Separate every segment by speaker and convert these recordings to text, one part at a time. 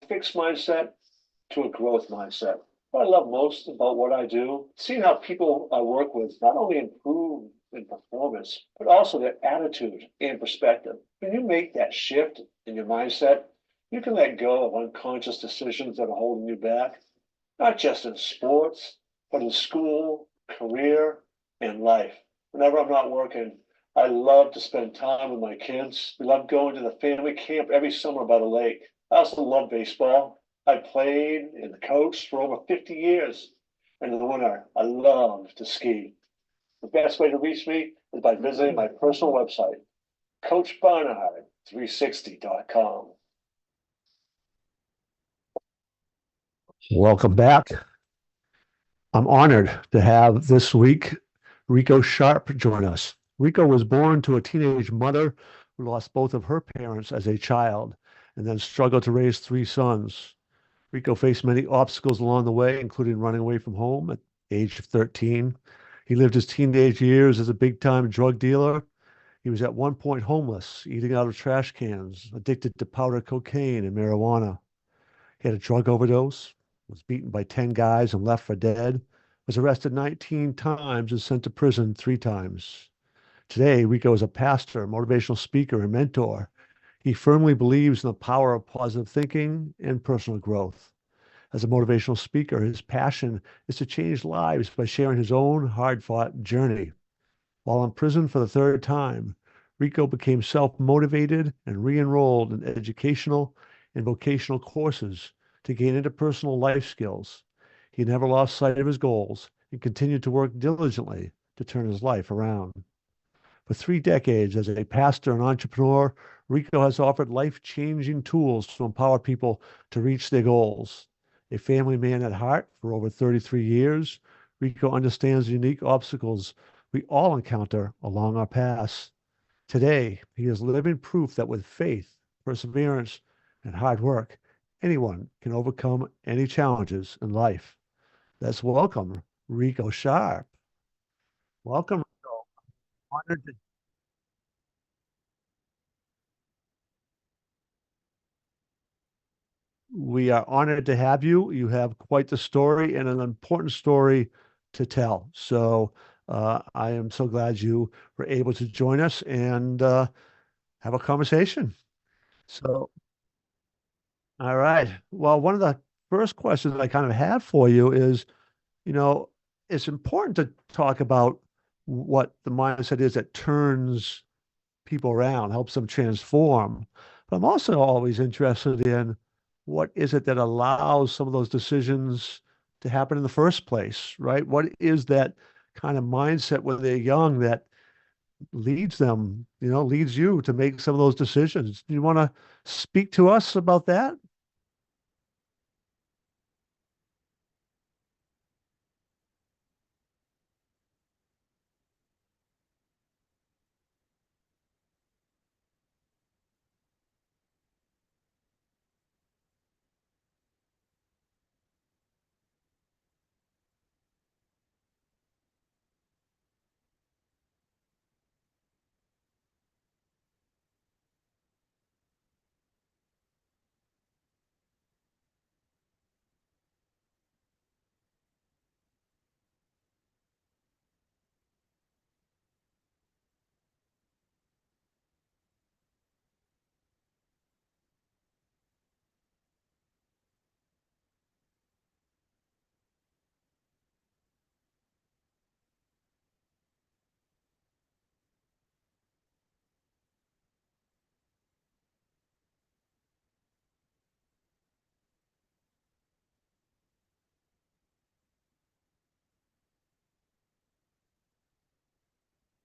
Speaker 1: fixed mindset to a growth mindset. What I love most about what I do, seeing how people I work with not only improve in performance, but also their attitude and perspective. When you make that shift in your mindset, you can let go of unconscious decisions that are holding you back, not just in sports, but in school, career, and life. Whenever I'm not working, I love to spend time with my kids. We love going to the family camp every summer by the lake. I also love baseball. I played and coached for over 50 years. And in the winter, I love to ski. The best way to reach me is by visiting my personal website, coachbarnard360.com.
Speaker 2: Welcome back. I'm honored to have this week Rico Sharp join us. Rico was born to a teenage mother who lost both of her parents as a child and then struggled to raise three sons. Rico faced many obstacles along the way, including running away from home at the age of 13. He lived his teenage years as a big-time drug dealer. He was at one point homeless, eating out of trash cans, addicted to powder cocaine and marijuana. He had a drug overdose, was beaten by 10 guys and left for dead, was arrested 19 times and sent to prison 3 times. Today, Rico is a pastor, motivational speaker, and mentor. He firmly believes in the power of positive thinking and personal growth. As a motivational speaker, his passion is to change lives by sharing his own hard-fought journey. While in prison for the third time, Rico became self-motivated and re-enrolled in educational and vocational courses to gain interpersonal life skills. He never lost sight of his goals and continued to work diligently to turn his life around. For 3 decades as a pastor and entrepreneur, Rico has offered life-changing tools to empower people to reach their goals. A family man at heart for over 33 years, Rico understands the unique obstacles we all encounter along our paths. Today, he is living proof that with faith, perseverance, and hard work, anyone can overcome any challenges in life. Let's welcome Rico Sharp. Welcome, Rico. Honored to We are honored to have you. You have quite the story and an important story to tell. So I am so glad you were able to join us and have a conversation. So, all right. Well, one of the first questions I kind of have for you is, you know, it's important to talk about what the mindset is that turns people around, helps them transform. But I'm also always interested in what is it that allows some of those decisions to happen in the first place, right? What is that kind of mindset when they're young that leads them, leads you to make some of those decisions? Do you want to speak to us about that?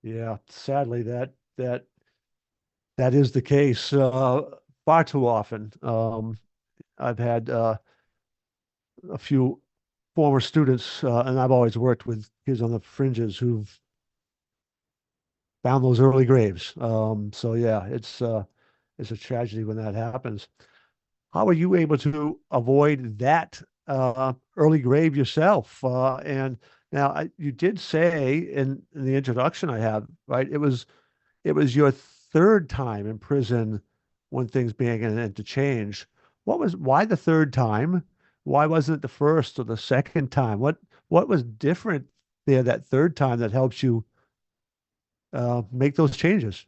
Speaker 2: Yeah, sadly, that is the case far too often. I've had a few former students, and I've always worked with kids on the fringes who've found those early graves. So yeah, it's a tragedy when that happens. How are you able to avoid that early grave yourself? And now you did say in the introduction I have, right? It was your third time in prison when things began to change. why the third time? Why wasn't it the first or the second time? What was different there that third time that helps you make those changes?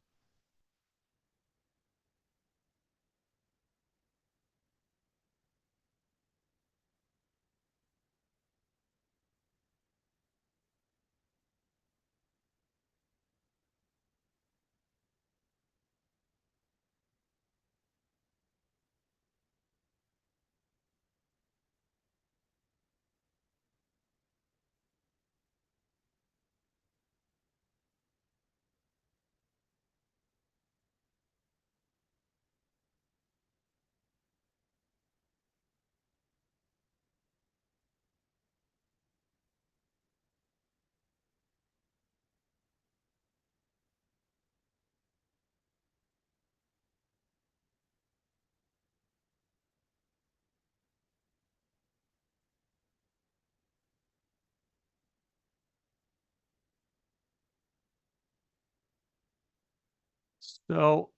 Speaker 2: So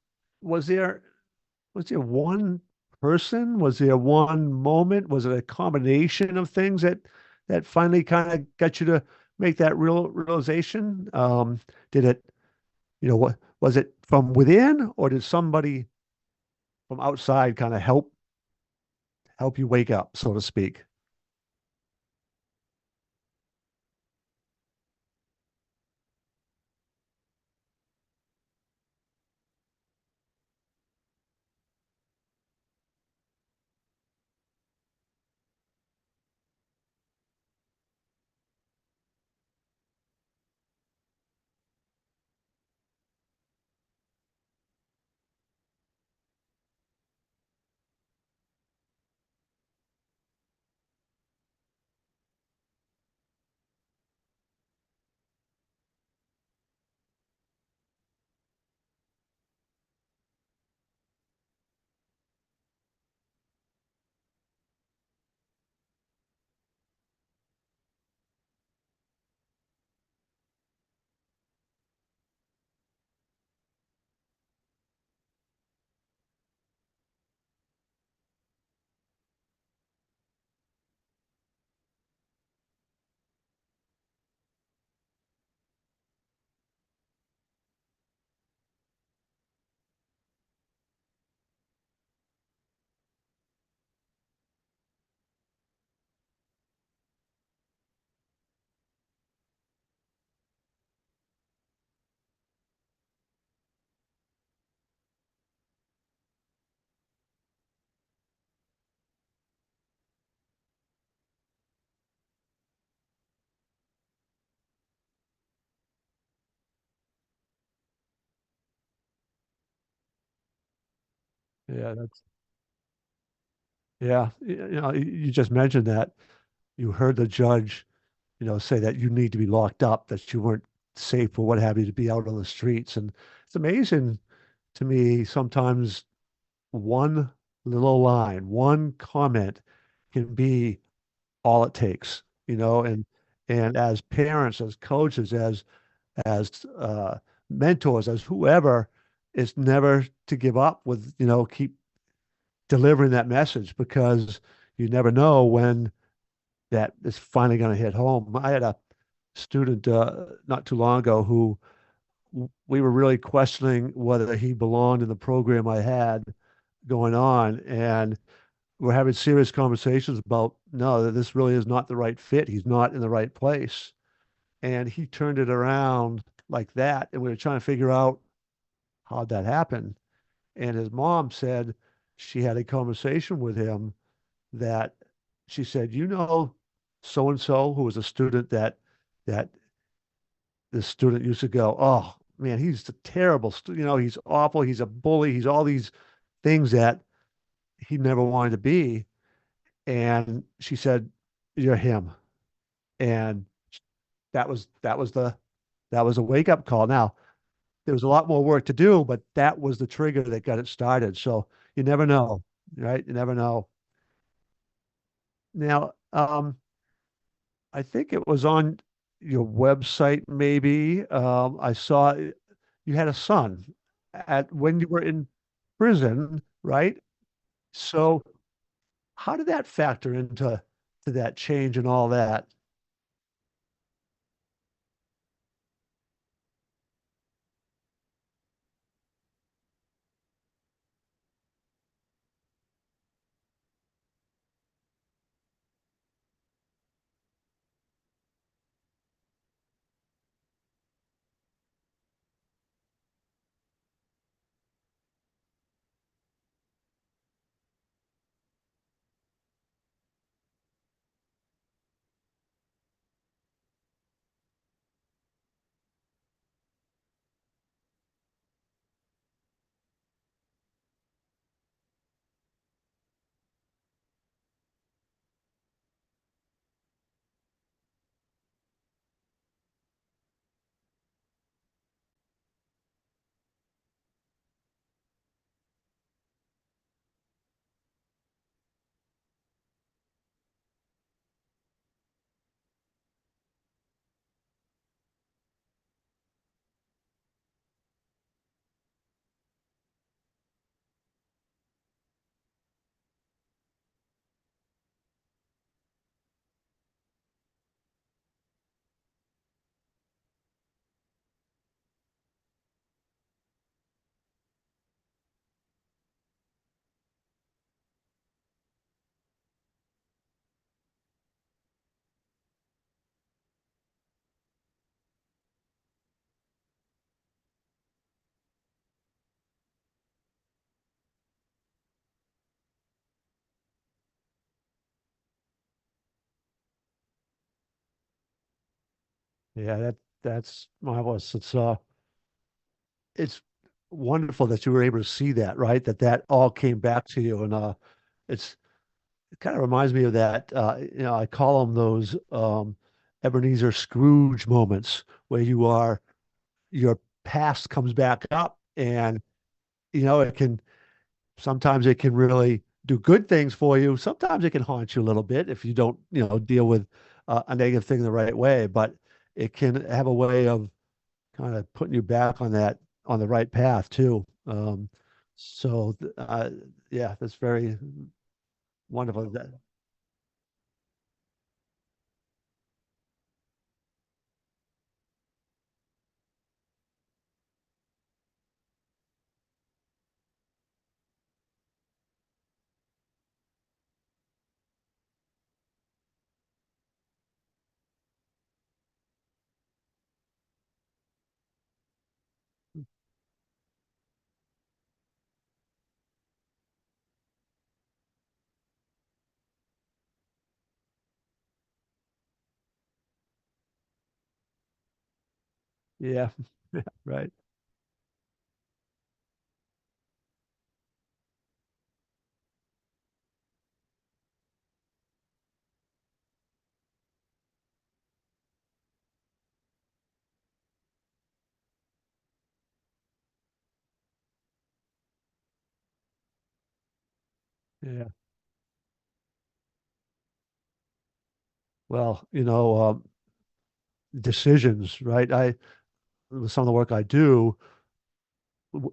Speaker 2: was there was there one person? Was there one moment? Was it a combination of things that finally kind of got you to make that realization? Did it, what was it from within, or did somebody from outside kind of help you wake up, so to speak? Yeah, you just mentioned that you heard the judge, say that you need to be locked up, that you weren't safe or what have you to be out on the streets. And it's amazing to me sometimes one little line, one comment can be all it takes, and as parents, as coaches, as mentors, as whoever, it's never to give up with, keep delivering that message because you never know when that is finally going to hit home. I had a student not too long ago who we were really questioning whether he belonged in the program I had going on. And we're having serious conversations about, no, that this really is not the right fit. He's not in the right place. And he turned it around like that. And we were trying to figure out how'd that happen. And his mom said she had a conversation with him that she said, so and so who was a student that this student used to go, oh man, he's a terrible he's awful, he's a bully, he's all these things that he never wanted to be. And she said, you're him. And that was a wake up call. Now, there was a lot more work to do, but that was the trigger that got it started. So you never know, right? You never know. Now, I think it was on your website, maybe. I saw you had a son at when you were in prison, right? So how did that factor into that change and all that? Yeah, that's marvelous. It's wonderful that you were able to see that, right? That all came back to you, and it's it kind of reminds me of that. I call them those Ebenezer Scrooge moments where your past comes back up, and it can sometimes it can really do good things for you. Sometimes it can haunt you a little bit if you don't, deal with a negative thing the right way. But it can have a way of kind of putting you back on the right path too. So yeah, that's very wonderful. Yeah, right. Yeah. Well, decisions, right? With some of the work I do, w-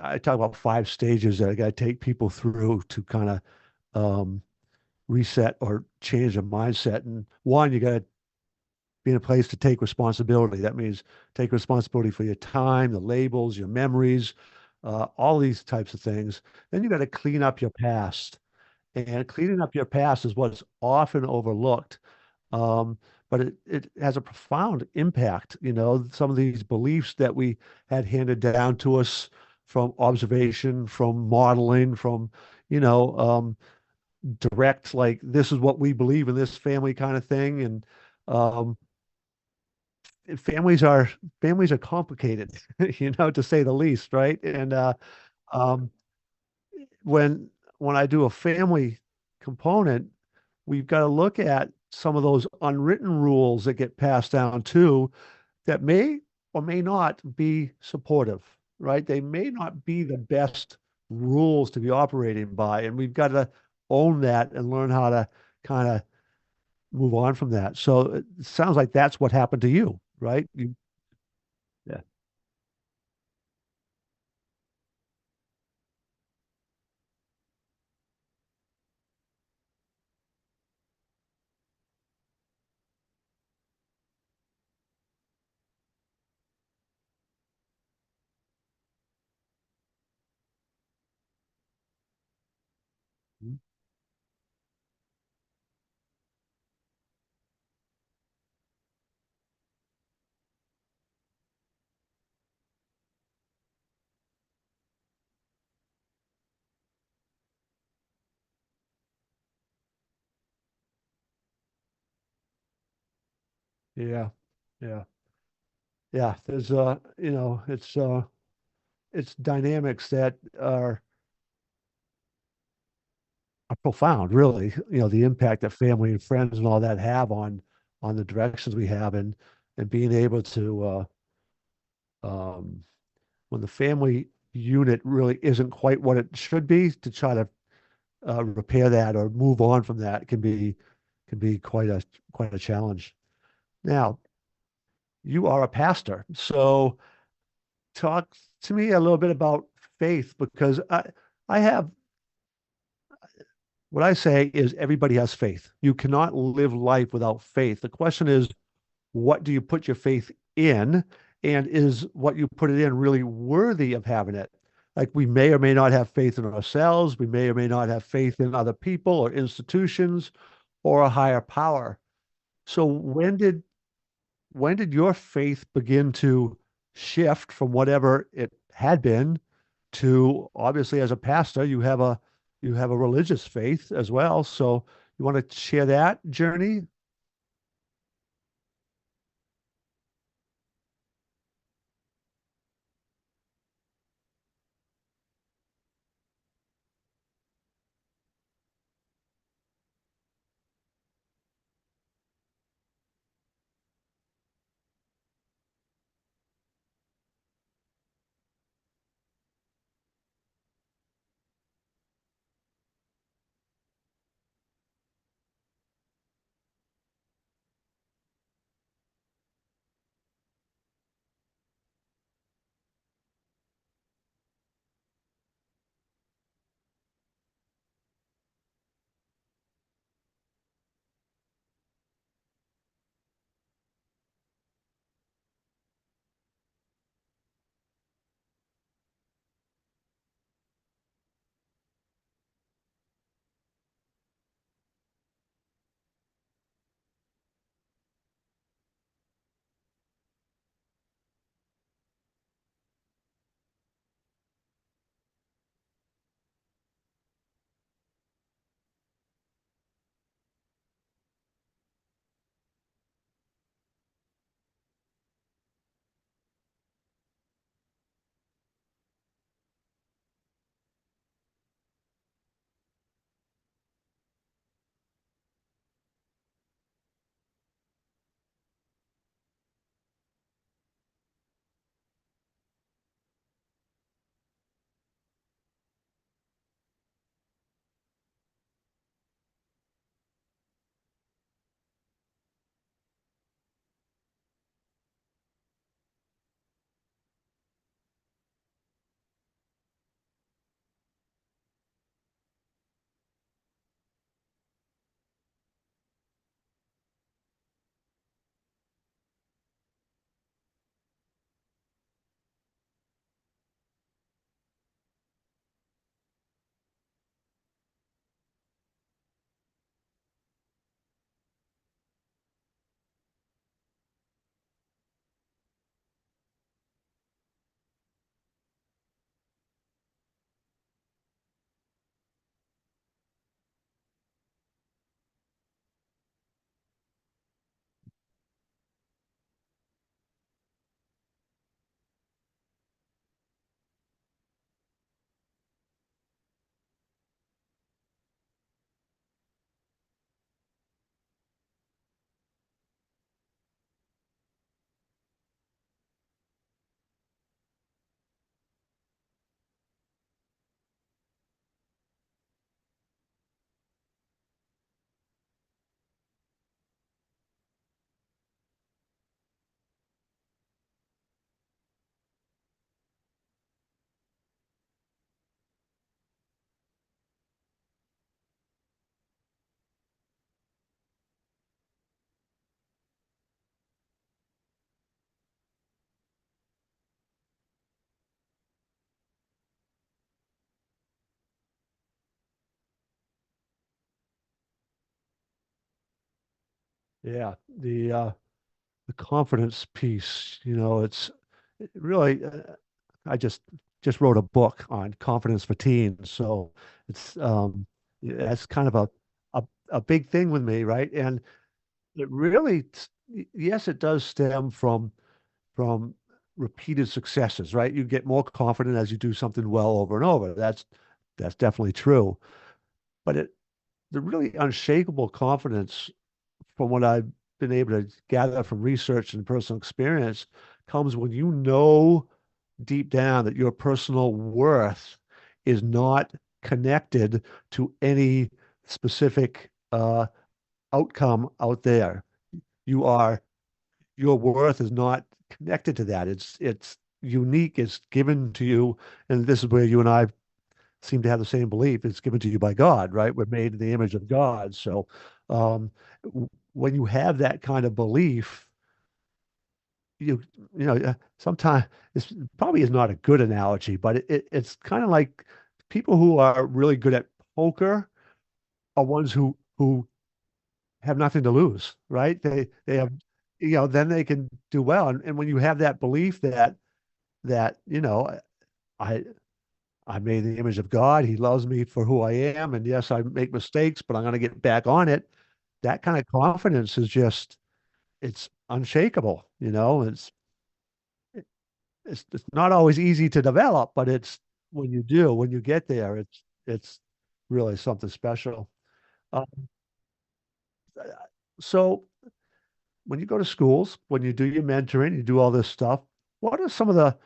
Speaker 2: I talk about 5 stages that I got to take people through to kind of um, reset or change their mindset. And one, you got to be in a place to take responsibility. That means take responsibility for your time, the labels, your memories, all these types of things. Then you got to clean up your past. And cleaning up your past is what's often overlooked. Um, but it has a profound impact. Some of these beliefs that we had handed down to us from observation, from modeling, from, you know, um, direct, like, this is what we believe in this family kind of thing. And um, families are families are complicated, to say the least, right? And um, when I do a family component, we've got to look at some of those unwritten rules that get passed down too, that may or may not be supportive, right? They may not be the best rules to be operating by, and we've got to own that and learn how to kind of move on from that. So it sounds like that's what happened to you, right? Yeah. Mhm. Yeah, yeah, yeah. There's it's dynamics that are profound, really. The impact that family and friends and all that have on the directions we have, and being able to when the family unit really isn't quite what it should be, to try to repair that or move on from that can be quite a challenge. Now, you are a pastor, so talk to me a little bit about faith, because I have what I say is everybody has faith. You cannot live life without faith. The question is, what do you put your faith in? And is what you put it in really worthy of having it? Like, we may or may not have faith in ourselves. We may or may not have faith in other people or institutions or a higher power. So when did your faith begin to shift from whatever it had been to, obviously, as a pastor, you have a religious faith as well. So you want to share that journey? Yeah, the confidence piece, it really I just wrote a book on confidence for teens, so it's that's kind of a big thing with me, right? And it really, yes, it does stem from repeated successes, right? You get more confident as you do something well over and over. That's definitely true. But the really unshakable confidence, from what I've been able to gather from research and personal experience, comes when you know deep down that your personal worth is not connected to any specific outcome out there. You are Your worth is not connected to that. It's unique. It's given to you, and this is where you and I seem to have the same belief. It's given to you by God, right? We're made in the image of God. So, when you have that kind of belief, you sometimes it's probably is not a good analogy, but it's kind of like people who are really good at poker are ones who have nothing to lose, right? They have, then they can do well. And when you have that belief that I I'm made in the image of God, He loves me for who I am, and yes, I make mistakes, but I'm going to get back on it. That kind of confidence is just it's unshakable. It's not always easy to develop, but it's when you get there, it's really something special. Uh, so when you go to schools, when you do your mentoring, you do all this stuff, what are some of the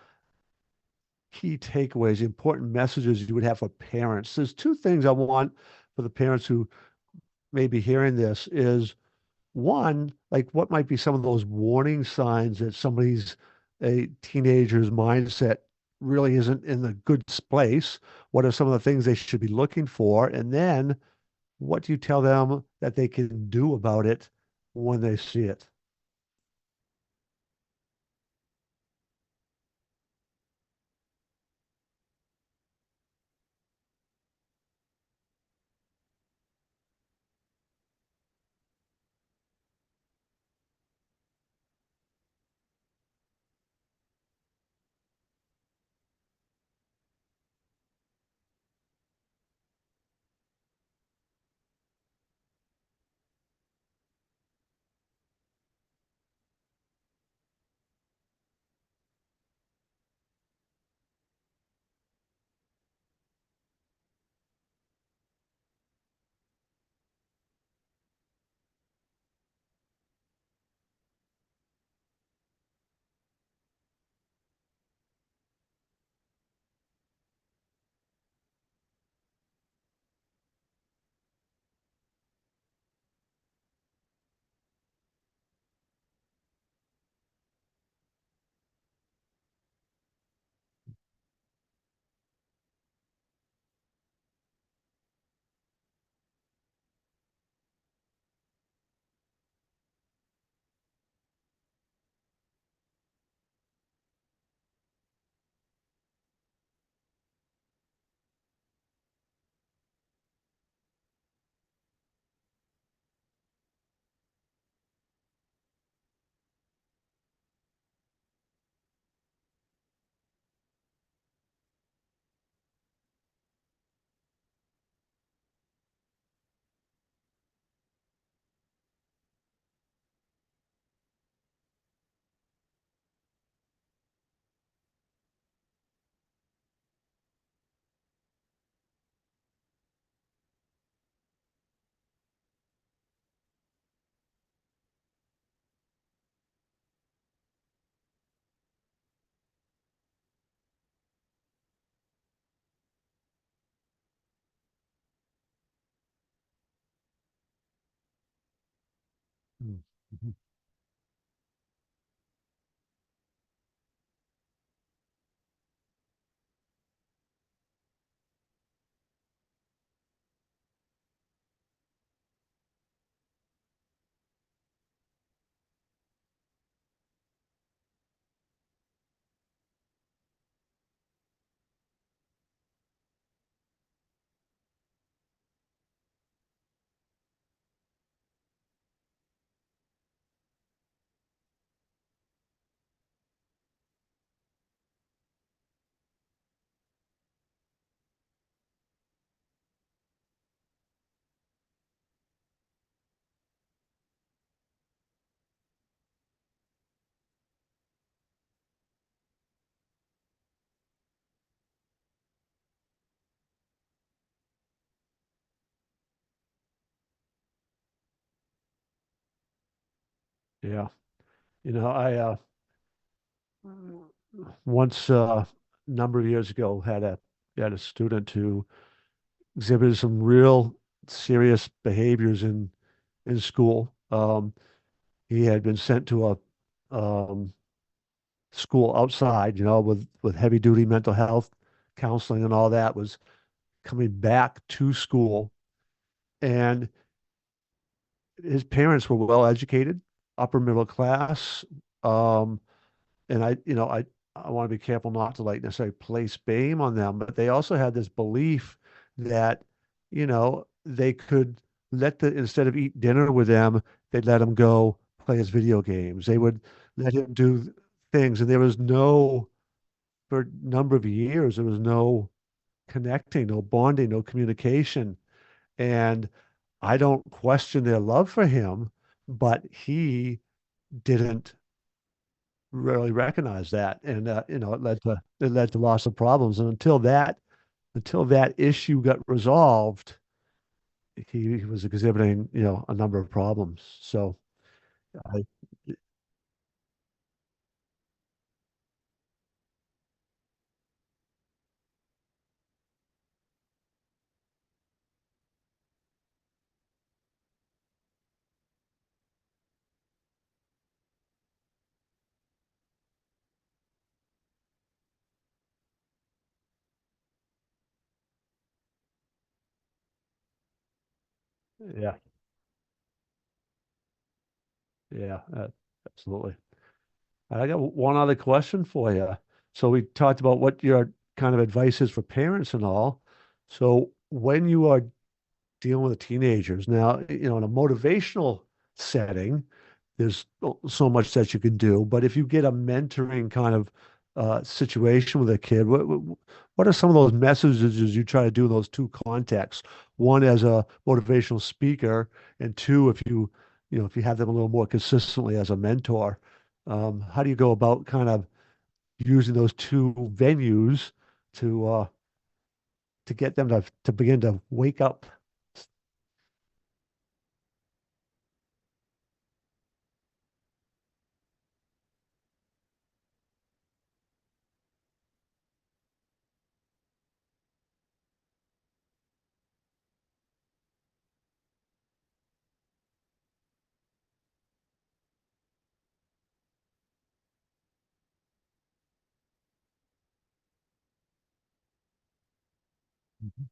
Speaker 2: key takeaways, important messages you would have for parents? There's two things I want for the parents who may be hearing this is one, like what might be some of those warning signs that a teenager's mindset really isn't in the good place? What are some of the things they should be looking for? And then what do you tell them that they can do about it when they see it? Mm. Mhm. Yeah. I once a number of years ago had a student who exhibited some real serious behaviors in school. He had been sent to a school outside, with heavy duty mental health counseling and all that, was coming back to school. And his parents were well educated, upper middle class. Um, and I want to be careful not to like necessarily place blame on them, but they also had this belief that, they could instead of eat dinner with them, they'd let him go play his video games. They would let him do things. And for a number of years, there was no connecting, no bonding, no communication. And I don't question their love for him, but he didn't really recognize that. And it led to lots of problems. And until that issue got resolved, he was exhibiting, a number of problems. So I, yeah, yeah, absolutely. I got one other question for you. So we talked about what your kind of advice is for parents and all. So when you are dealing with teenagers now, in a motivational setting, there's so much that you can do. But if you get a mentoring kind of situation with a kid, what are some of those messages you try to do in those two contexts? One as a motivational speaker, and two, if you have them a little more consistently as a mentor. How do you go about kind of using those two venues to get them to begin to wake up? Mhm.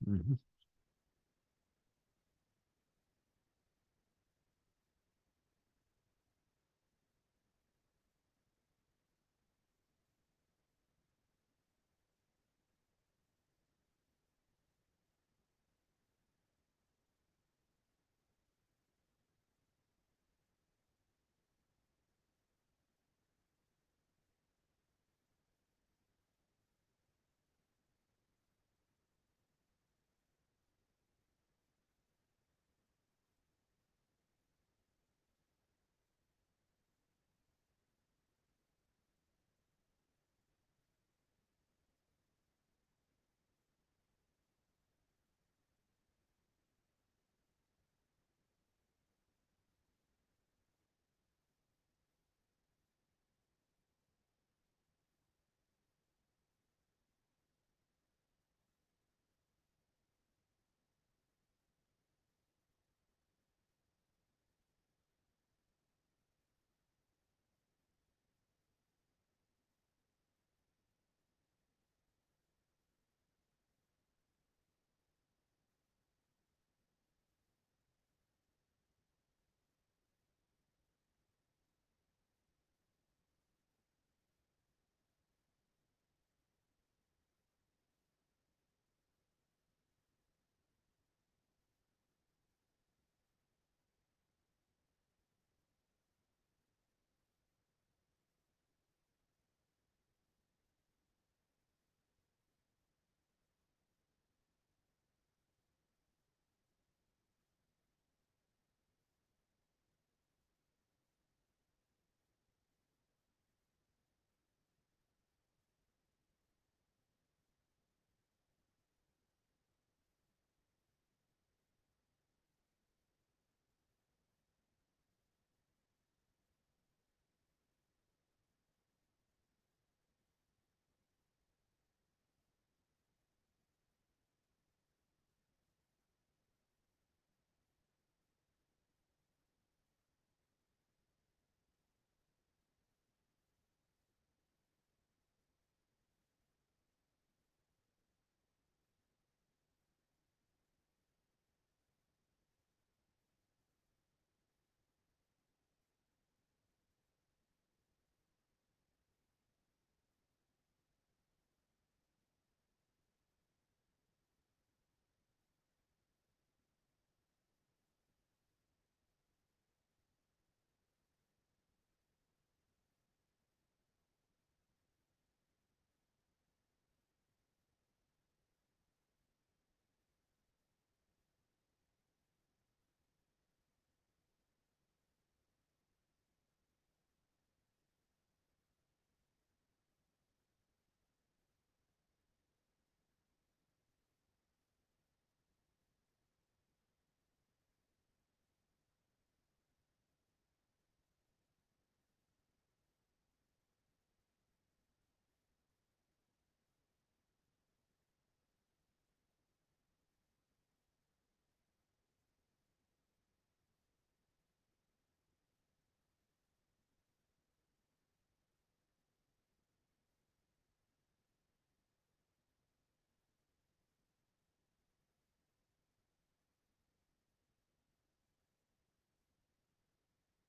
Speaker 2: Mhm.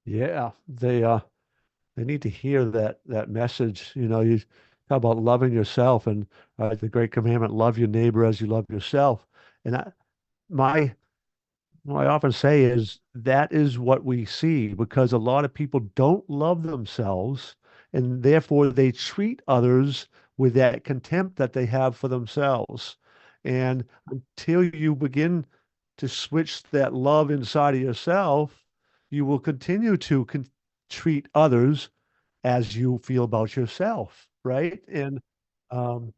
Speaker 2: Yeah, they need to hear that message. You talk about loving yourself and the great commandment, love your neighbor as you love yourself. And my what I often say is that is what we see because a lot of people don't love themselves and therefore they treat others with that contempt that they have for themselves. And until you begin to switch that love inside of yourself, you will continue to treat others as you feel about yourself, right? And um,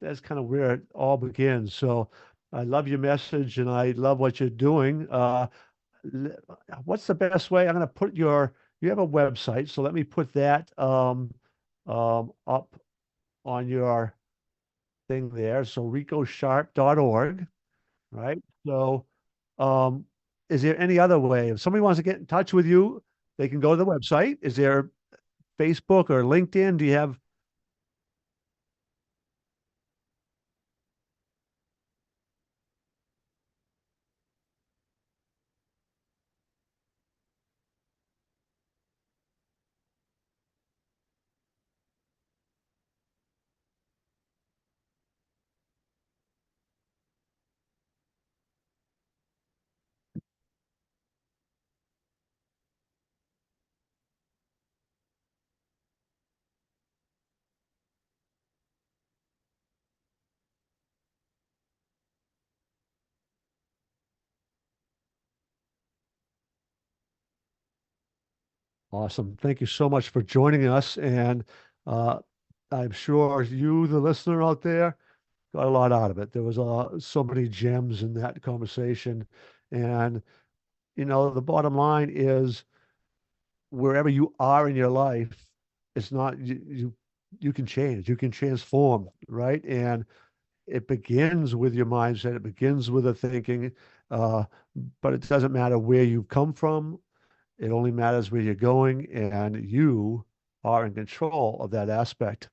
Speaker 2: that's kind of where it all begins. So I love your message and I love what you're doing. L- what's the best way? I'm going to put you have a website, so let me put that up on your thing there. So ricosharp.org, right? So um, is there any other way? If somebody wants to get in touch with you, they can go to the website. Is there Facebook or LinkedIn? Do you have? Awesome. Thank you so much for joining us. And uh, I'm sure you, the listener out there, got a lot out of it. There was so many gems in that conversation. And, the bottom line is wherever you are in your life, it's not, you can change, you can transform, right? And it begins with your mindset, it begins with the thinking, uh, but it doesn't matter where you've come from. It only matters where you're going, and you are in control of that aspect.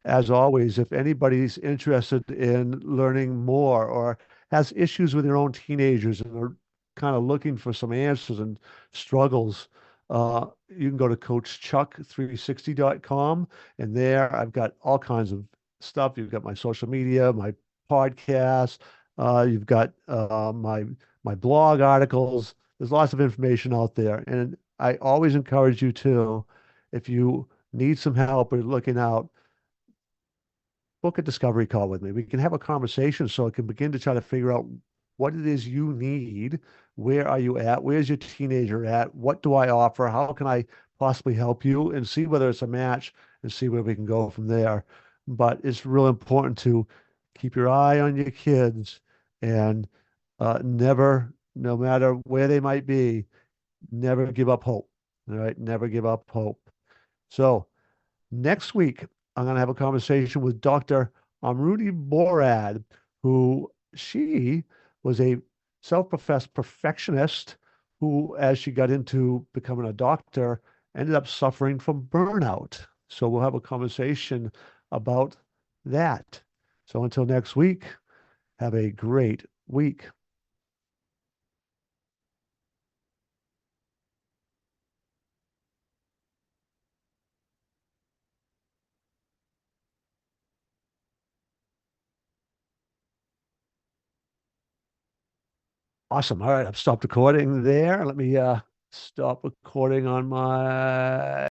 Speaker 2: As always, if anybody's interested in learning more or has issues with their own teenagers and are kind of looking for some answers and struggles, you can go to coachchuck360.com. And there I've got all kinds of stuff. You've got my social media, my podcast, you've got my blog articles. There's lots of information out there. And I always encourage you to, if you need some help or looking out, book a discovery call with me. We can have a conversation so I can begin to try to figure out what it is you need. Where are you at? Where's your teenager at? What do I offer? How can I possibly help you? And see whether it's a match and see where we can go from there. But it's real important to keep your eye on your kids and never, no matter where they might be, never give up hope. All right. Never give up hope. So, next week, I'm going to have a conversation with Dr. Amruti Borad, who she was a self-professed perfectionist who, as she got into becoming a doctor, ended up suffering from burnout. So we'll have a conversation about that. So until next week, have a great week. Awesome. All right, I've stopped recording there. Let me stop recording on my